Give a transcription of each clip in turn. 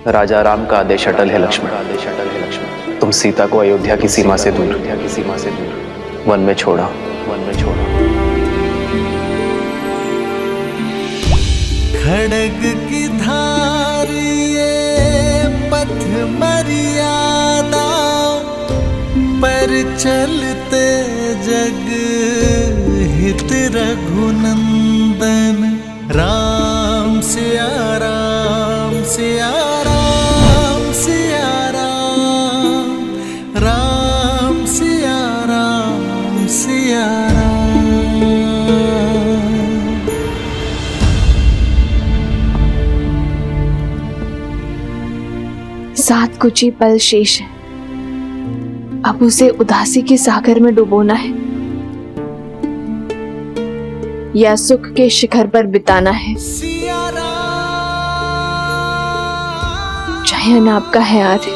राजा राम का आदेश अटल है लक्ष्मण। तुम सीता को अयोध्या की सीमा से दूर वन में छोड़ा। खड़ग की धार ये पथ मर्यादा पर चलते जग हित रघुनंदन। राम सिया राम सिया राम सिया राम, राम सिया राम सिया राम। सात कुछ ही पल शेष है, अब उसे उदासी के सागर में डुबोना है या सुख के शिखर पर बिताना है। चयन आपका है आर्य।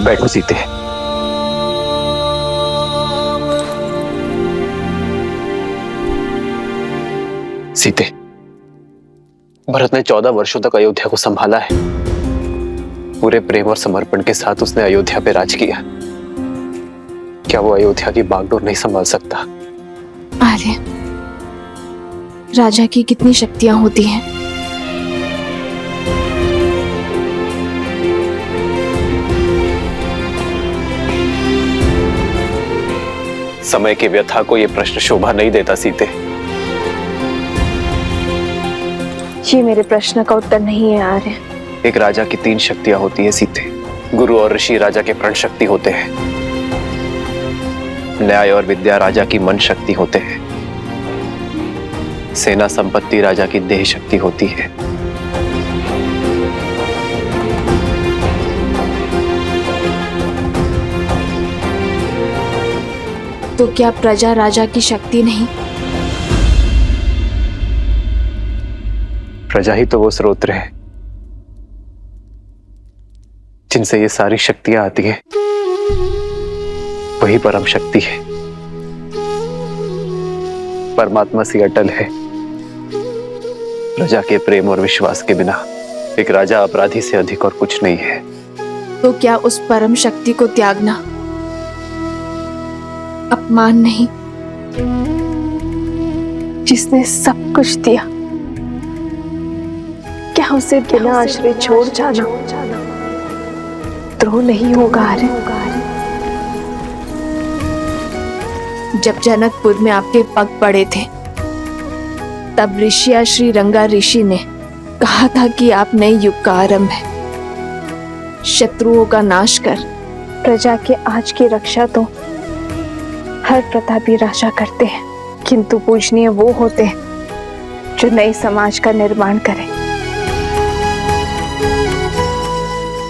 बैठो सीते। सीते, भरत ने 14 वर्षों तक अयोध्या को संभाला है। पूरे प्रेम और समर्पण के साथ उसने अयोध्या पे राज किया। क्या वो अयोध्या की बागडोर नहीं संभाल सकता? आर्य, राजा की कितनी शक्तियां होती हैं। समय की व्यथा को यह प्रश्न शोभा नहीं देता सीते। ये मेरे प्रश्न का उत्तर नहीं है आर्य। एक राजा की 3 शक्तियां होती है सीते। गुरु और ऋषि राजा के प्रण शक्ति होते हैं। न्याय और विद्या राजा की मन शक्ति होते हैं। सेना संपत्ति राजा की देह शक्ति होती है। तो क्या प्रजा राजा की शक्ति नहीं? प्रजा ही तो वो स्रोत है जिनसे ये सारी शक्तियां आती हैं। वही परम शक्ति है, परमात्मा सी अटल है। प्रजा के प्रेम और विश्वास के बिना एक राजा अपराधी से अधिक और कुछ नहीं है। तो क्या उस परम शक्ति को त्यागना अपमान नहीं, जिसने सब कुछ दिया? क्या उसे बिना आश्रय छोड़ जाना द्रोह नहीं होगा आर्य? जब जनकपुर में आपके पग पड़े थे, तब ऋषिया श्री रंगा ऋषि ने कहा था कि आप नए युग का आरंभ है। शत्रुओं का नाश कर प्रजा के आज की रक्षा तो हर प्रतापी राजा करते हैं, किंतु पूजनीय वो होते हैं जो नए समाज का निर्माण करें,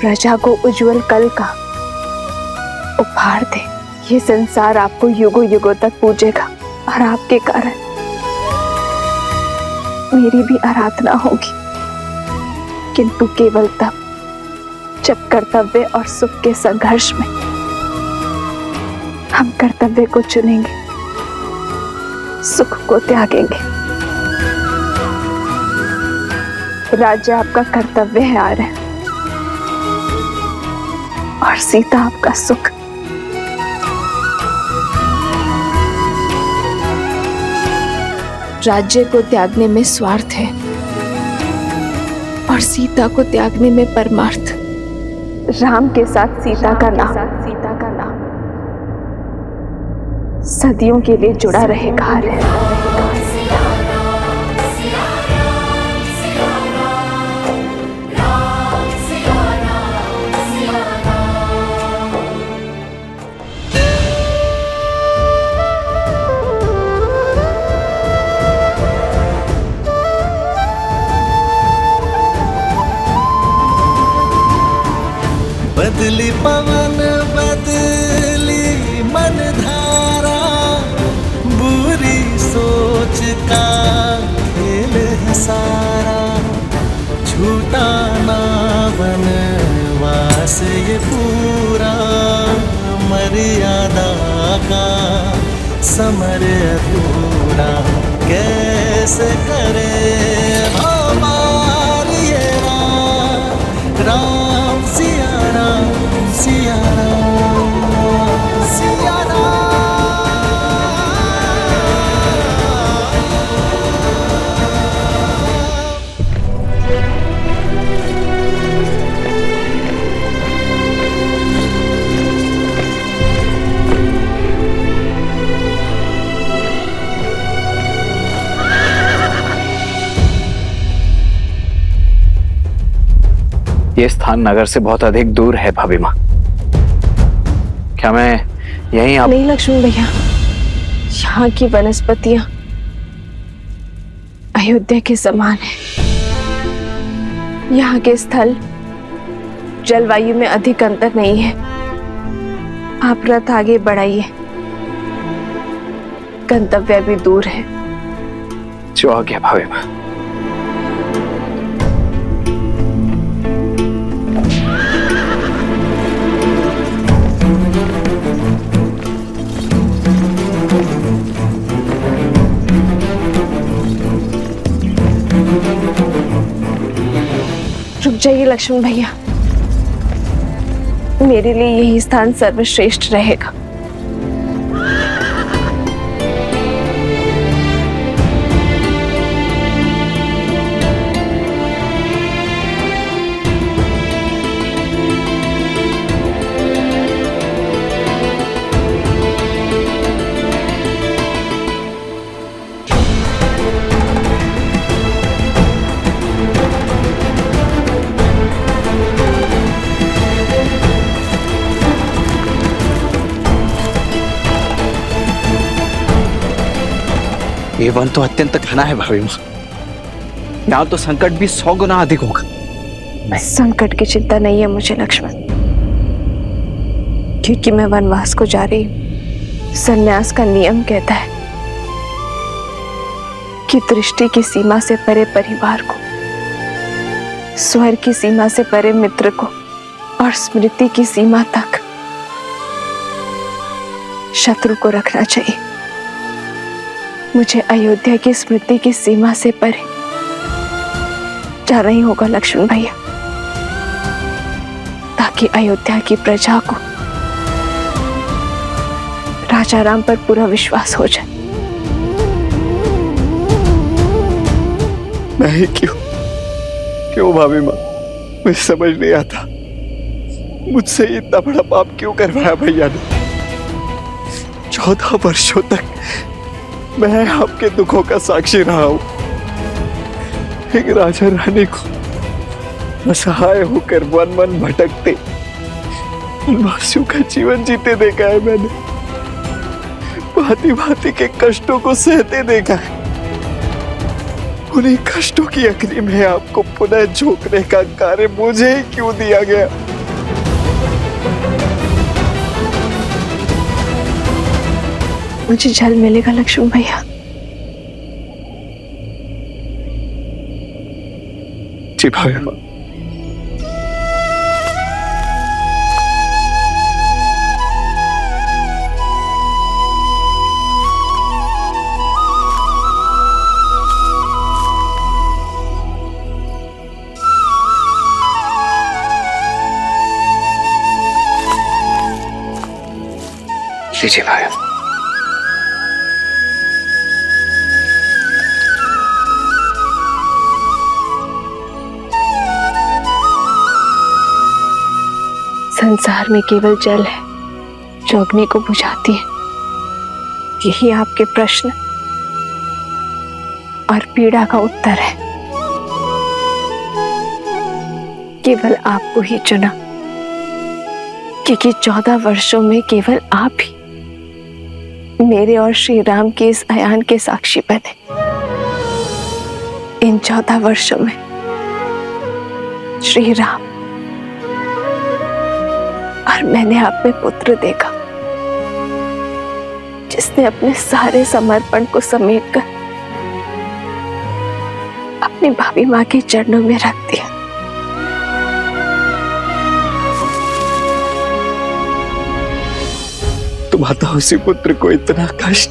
प्रजा को उज्जवल कल का उपहार दे। ये संसार आपको युगों युगों तक पूजेगा और आपके कारण मेरी भी आराधना होगी, किंतु केवल तब जब कर्तव्य और सुख के संघर्ष में हम कर्तव्य को चुनेंगे, सुख को त्यागेंगे। राज्य आपका कर्तव्य है आर्य, और सीता आपका सुख। राज्य को त्यागने में स्वार्थ है और सीता को त्यागने में परमार्थ। राम के साथ सीता का नाम सदियों के लिए जुड़ा रहेगा आर्य। बदली पवन बदली मन धारा, बुरी सोच का खेल है सारा। झूठा ना बनवास ये पूरा, मर्यादा का समर अधूरा कैसे करे ओ पार ये राम राम सिया राम सिया राम सिया राम। ये स्थान नगर से बहुत अधिक दूर है भाभी माँ। क्या मैं यहीं आप नहीं लक्ष्मण भैया, यहाँ की वनस्पतियां अयोध्या के समान है। यहाँ के स्थल जलवायु में अधिक अंतर नहीं है। आप रथ आगे बढ़ाइए, गंतव्य भी दूर है। जो आ गया भाभी माँ। रुक जाइए लक्ष्मण भैया, मेरे लिए यही स्थान सर्वश्रेष्ठ रहेगा। ये वन तो अत्यंत घना है भाभी माँ। यहाँ तो संकट भी 100 गुना अधिक होगा। संकट की चिंता नहीं है मुझे लक्ष्मण, क्योंकि मैं वनवास को जा रही हूँ। संन्यास का नियम कहता है कि दृष्टि की सीमा से परे परिवार को, स्वर्ग की सीमा से परे मित्र को और स्मृति की सीमा तक शत्रु को रखना चाहिए। मुझे अयोध्या की स्मृति की सीमा से परे जाना ही होगा लक्ष्मण भैया, ताकि अयोध्या की प्रजा को राजा राम पर पूरा विश्वास हो जाए। नहीं, क्यों क्यों भाभी माँ, मुझे समझ नहीं आता। मुझसे इतना बड़ा पाप क्यों करवाया भैया ने। 14 वर्षों तक मैं आपके दुखों का साक्षी रहा हूं। एक राजा रानी को असहाय होकर वन वन भटकते वनवासियों का जीवन जीते देखा है मैंने। भांति भांति के कष्टों को सहते देखा है। उन्हीं कष्टों की अग्नि में आपको पुनः झोंकने का कार्य मुझे ही क्यों दिया गया। मुझे जल मिलेगा लक्ष्मण भैया। जी भाभी माँ। लीजिए भाई। संसार में केवल जल है जो अग्नि को बुझाती है। यही आपके प्रश्न और पीड़ा का उत्तर है। केवल आपको ही चुना, क्योंकि 14 वर्षों में केवल आप ही मेरे और श्री राम के इस अयान के साक्षी बने। इन 14 वर्षों में श्री राम और मैंने आप में पुत्र देखा, जिसने अपने सारे समर्पण को समेटकर अपनी भाभी मां के चरणों में रख दिया। तुम्हारा उसी पुत्र को इतना कष्ट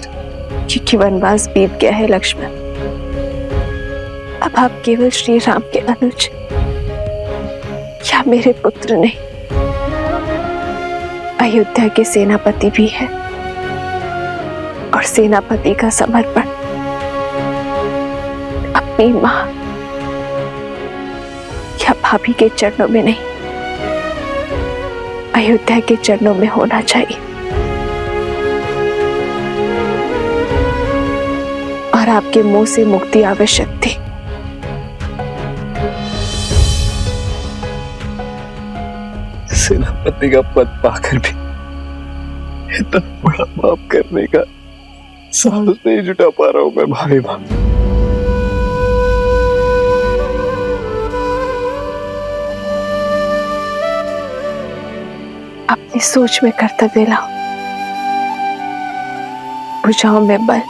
क्योंकि वनवास बीत गया है लक्ष्मण। अब आप केवल श्री राम के अनुज या मेरे पुत्र नहीं, अयोध्या के सेनापति भी है। और सेनापति का समर्पण अपनी मां या भाभी के चरणों में नहीं, अयोध्या के चरणों में होना चाहिए। और आपके मुंह से मुक्ति आवश्यक थी। सेनापति का पद पाकर भी इतना बड़ा पाप करने का साहस नहीं जुटा पा रहा हूं मैं भाई मां। अपनी सोच में कर्तव्य लाओ, भुजाओं में बल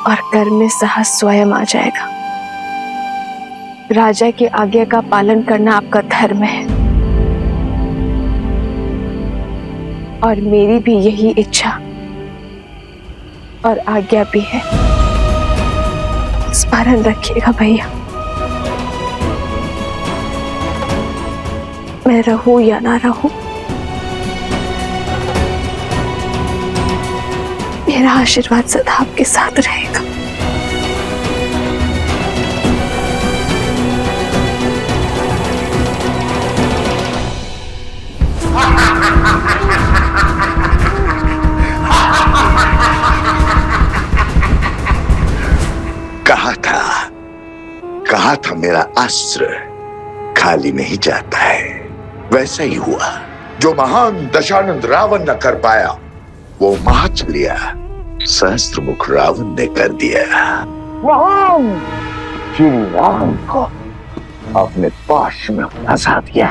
और कर में साहस स्वयं आ जाएगा। राजा की आज्ञा का पालन करना आपका धर्म है और मेरी भी यही इच्छा और आज्ञा भी है। स्मरण रखिएगा भैया, मैं रहूं या ना रहूं, मेरा आशीर्वाद सदा आपके साथ रहेगा। कहा था मेरा अस्त्र खाली नहीं जाता है। वैसा ही हुआ, जो महान दशानंद रावण न कर पाया वो महाचर्या सहस्त्रमुख रावण ने कर दिया। महान श्री राम को अपने पाश में फंसा दिया।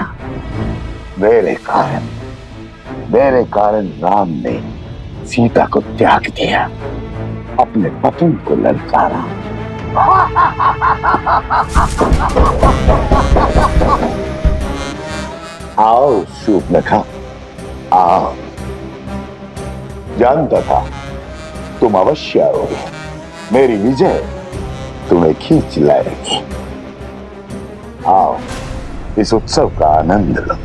मेरे कारण राम ने सीता को त्याग दिया, अपने पत्नी को ललकारा। आओ शूर्पणखा, आओ। जानता था तुम अवश्य आओगे। मेरी विजय तुम्हें खींच लाएगी। आओ, इस उत्सव का आनंद लो।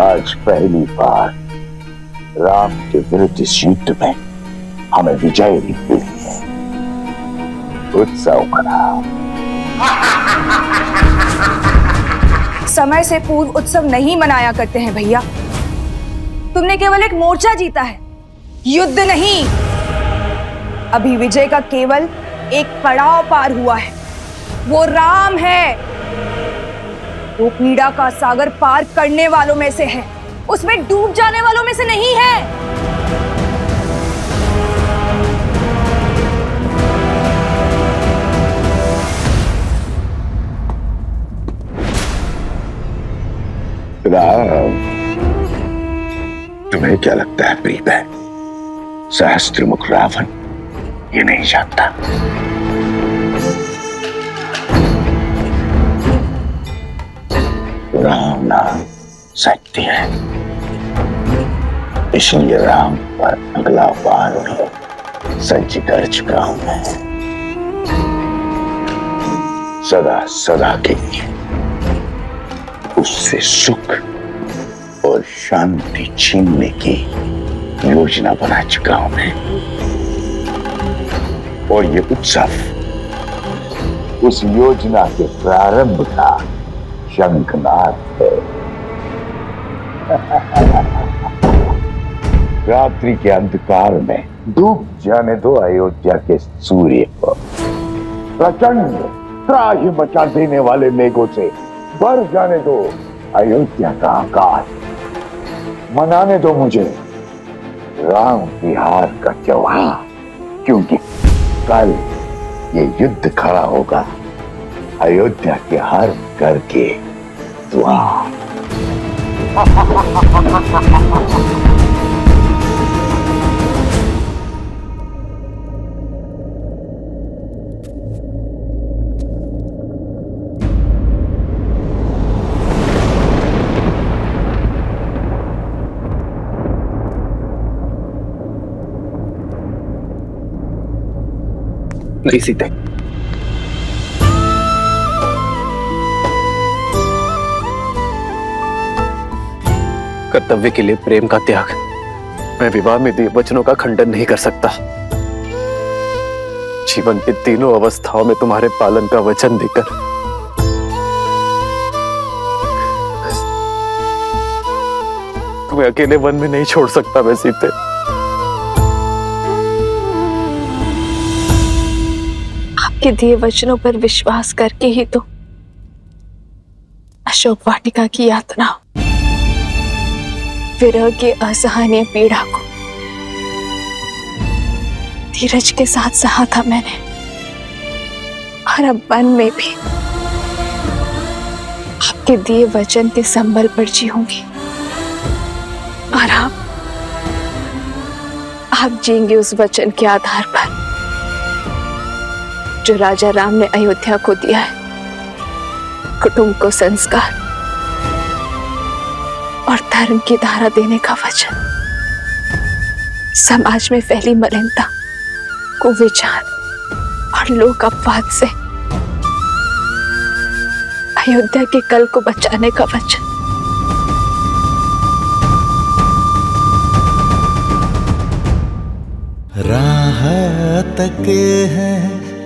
आज पहली बार राम के विरुद्ध इस युद्ध में हमें विजय मिली है। उत्सव मनाओ। समय से पूर्व उत्सव नहीं मनाया करते हैं भैया। तुमने केवल एक मोर्चा जीता है, युद्ध नहीं। अभी विजय का केवल एक पड़ाव पार हुआ है, वो राम है। वो पीड़ा का सागर पार करने वालों में से है, उसमें डूब जाने वालों में से नहीं है। राम, तुम्हें क्या लगता है प्रिय बहन, सहस्त्रमुख रावण ये नहीं जानता। राम नाम सत्य है, इसलिए राम पर अगला बार भी सज्ज कर चुका हूं मैं। सदा सदा के लिए उससे सुख और शांति छीनने की योजना बना चुका हूं मैं। और ये उत्सव उस योजना के प्रारंभ का शंखनाद है। रात्रि के अंधकार में डूब जाने दो अयोध्या के सूर्य को। प्रचंड त्राहि मचा देने वाले मेघों से भर जाने दो अयोध्या का आकाश। मनाने दो मुझे राम की हार का त्योहार, क्योंकि कल ये युद्ध खड़ा होगा अयोध्या के हर घर के द्वार। नहीं सीते, कर्तव्य के लिए प्रेम का त्याग मैं विवाह में दिए वचनों का खंडन नहीं कर सकता। जीवन की तीनों अवस्थाओं में तुम्हारे पालन का वचन देकर तुम्हें अकेले वन में नहीं छोड़ सकता मैं सीते। आपके दिए वचनों पर विश्वास करके ही तो अशोक वाटिका की यातना, विरह की असहनीय पीड़ा को धीरज के साथ सहा था मैंने, और अब वन में भी आपके दिए वचन के संबल पर जीऊंगी, और आप जीएंगे उस वचन के आधार पर जो राजा राम ने अयोध्या को दिया है, कुटुंब को संस्कार और धर्म की धारा देने का वचन, समाज में फैली मलिनता, कुविचार और लोक अपवाद से अयोध्या के कल को बचाने का वचन। राह तके हैं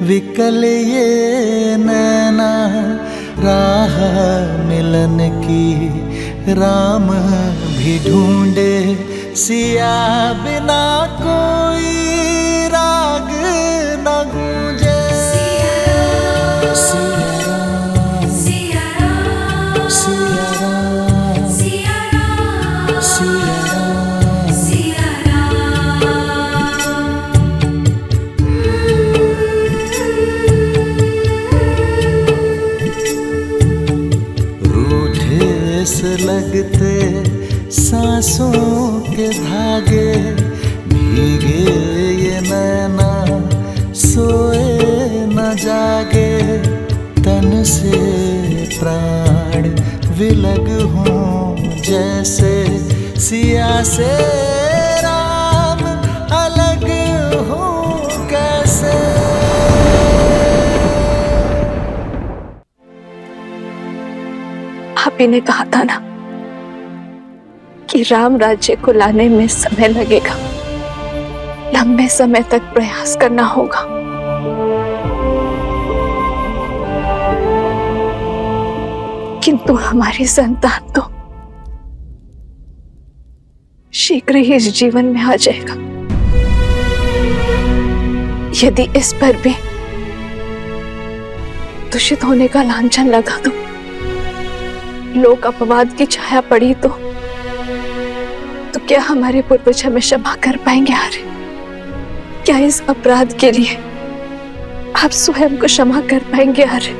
विकल ये नैना, राह मिलन की राम भी ढूंढे, सिया बिना कोई राग न गूंजे। सिया राम, सिया राम, सिया राम, सिया राम, सिया राम, सिया से लगते सांसों के धागे, भीगे ये नैना सोए न जागे, तन से प्राण विलग हों जैसे, सिया से राम अलग हों कैसे। आप ही ने कहा था ना कि राम राज्य को लाने में समय लगेगा, लंबे समय तक प्रयास करना होगा। किंतु हमारी संतान तो शीघ्र ही इस जीवन में आ जाएगा। यदि इस पर भी दूषित होने का लांछन लगा तो, लोक अपवाद की छाया पड़ी तो क्या हमारे पूर्वज हमें क्षमा कर पाएंगे? आर्य, क्या इस अपराध के लिए आप स्वयं को क्षमा कर पाएंगे? आर्य,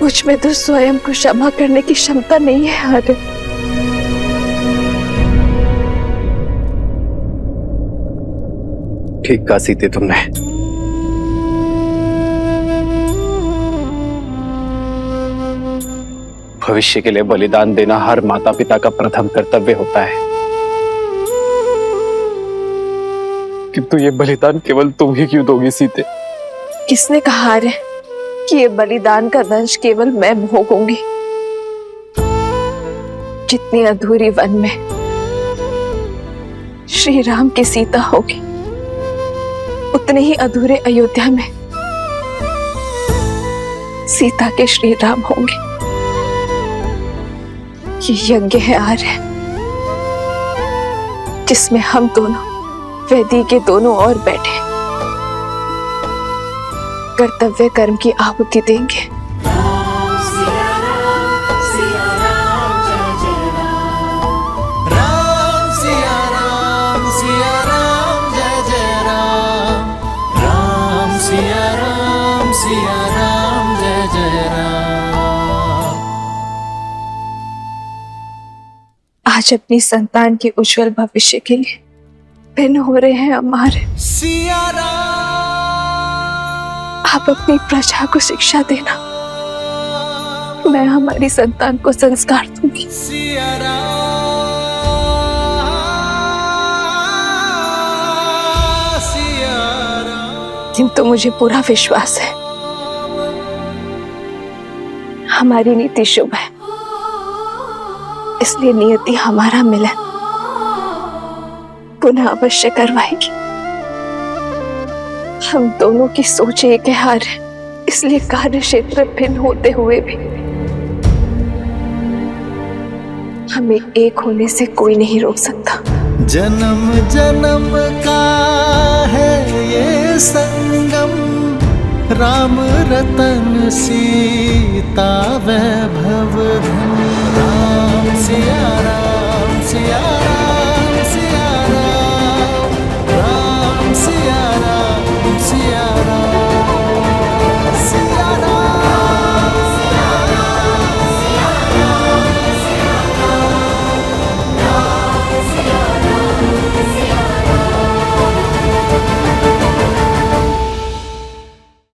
मुझ में तो स्वयं को क्षमा करने की क्षमता नहीं है। आर्य, ठीक कहा सीते तुमने। भविष्य के लिए बलिदान देना हर माता पिता का प्रथम कर्तव्य होता है, किंतु ये बलिदान केवल तुम ही क्यों दोगी सीते? किसने कहा रे कि ये बलिदान का दंश केवल मैं भोगूंगी? जितनी अधूरी वन में श्री राम की सीता होगी, उतने ही अधूरे अयोध्या में सीता के श्री राम होंगे। ये यज्ञ है आर्य, जिसमें हम दोनों वेदी के दोनों ओर बैठे कर्तव्य कर्म की आहुति देंगे। राम सिया राम जय जय राम, राम सिया राम, सिया राम जय जय राम, राम सिया राम, सिया राम जय जय राम। आज अपनी संतान के उज्जवल भविष्य के लिए भिन्न हो रहे हैं हमारे। सिया राम, आप अपनी प्रजा को शिक्षा देना, मैं हमारी संतान को संस्कार दूंगी। सिया राम, लेकिन तो मुझे पूरा विश्वास है हमारी नीति शुभ है, इसलिए नियति हमारा मिलन पुनः अवश्य करवाएगी। हम दोनों की सोच एक है हार है, इसलिए कार्य क्षेत्र भिन्न होते हुए भी हमें एक होने से कोई नहीं रोक सकता। जन्म जन्म का है ये संगम, राम रतन सीता वैभव धन। राम सिया